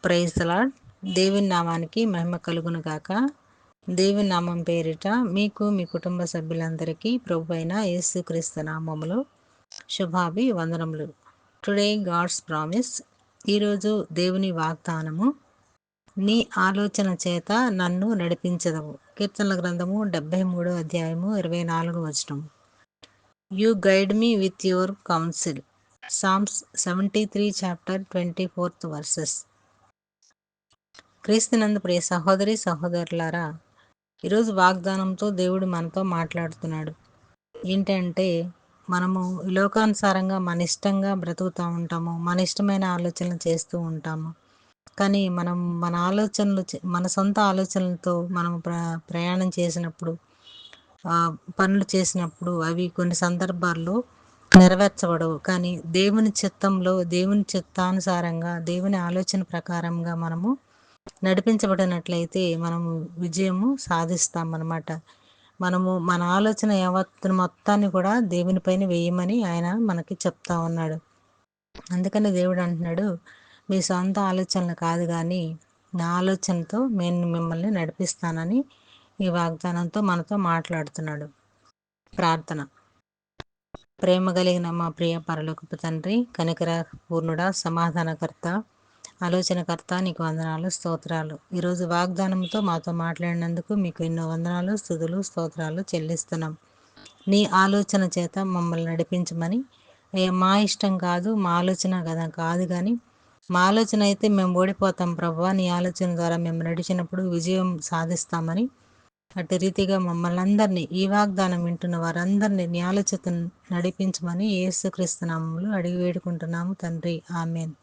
Praise the lord. దేవుని నామానికి మహిమ కలుగును గాక. దేవుని నామం పేరిట మీకు మీ కుటుంబ సభ్యులందరికీ ప్రభు అయిన యేసుక్రీస్తు నామములో శుభాభివందనములు. Today God's promise. ఈరోజు దేవుని వాగ్దానము, నీ ఆలోచన చేత నన్ను నడిపించదవు. కీర్తనల గ్రంథము 73 అధ్యాయము 24 వచనం. You guide me with your counsel. Psalms 73 chapter 24 verses. క్రీస్తునందు ప్రియ సహోదరి సహోదరులారా, ఈరోజు వాగ్దానంతో దేవుడు మనతో మాట్లాడుతున్నాడు. ఏంటంటే, మనము లోకానుసారంగా మన ఇష్టంగా బ్రతుకుతూ ఉంటాము, మన ఇష్టమైన ఆలోచనలు చేస్తూ ఉంటాము. కానీ మనం మన ఆలోచనలు, మన సొంత ఆలోచనలతో మనం ప్రయాణం చేసినప్పుడు, పనులు చేసినప్పుడు అవి కొన్ని సందర్భాల్లో నెరవేర్చబడవు. కానీ దేవుని చిత్తంలో, దేవుని చిత్తానుసారంగా, దేవుని ఆలోచన ప్రకారంగా మనము నడిపించబడినట్లయితే మనము విజయము సాధిస్తామన్నమాట. మనము మన ఆలోచన యావత్తు మొత్తాన్ని కూడా దేవునిపైన వేయమని ఆయన మనకి చెప్తా ఉన్నాడు. అందుకని దేవుడు అంటున్నాడు, మీ సొంత ఆలోచనలు కాదు కానీ నా ఆలోచనతో నేను మిమ్మల్ని నడిపిస్తానని ఈ వాగ్దానంతో మనతో మాట్లాడుతున్నాడు. ప్రార్థన. ప్రేమ కలిగిన మా ప్రియ పరలోకపు తండ్రి, కనికర పూర్ణుడా, సమాధానకర్త, ఆలోచనకర్త, నీకు వందనాలు, స్తోత్రాలు. ఈరోజు వాగ్దానంతో మాతో మాట్లాడినందుకు మీకు ఎన్నో వందనాలు, స్తుతులు, స్తోత్రాలు చెల్లిస్తున్నాం. నీ ఆలోచన చేత మమ్మల్ని నడిపించమని. మా ఇష్టం కాదు, మా ఆలోచన కదా కాదు, కానీ మా ఆలోచన అయితే మేము ఓడిపోతాం ప్రభువా, నీ ఆలోచన ద్వారా మేము నడిచినప్పుడు విజయం సాధిస్తామని అటు రీతిగా మమ్మల్ని అందరినీ, ఈ వాగ్దానం వింటున్న వారందరినీ నీ ఆలోచన నడిపించమని యేసుక్రీస్తు నామములో అడిగి వేడుకుంటున్నాము తండ్రి. ఆమేన్.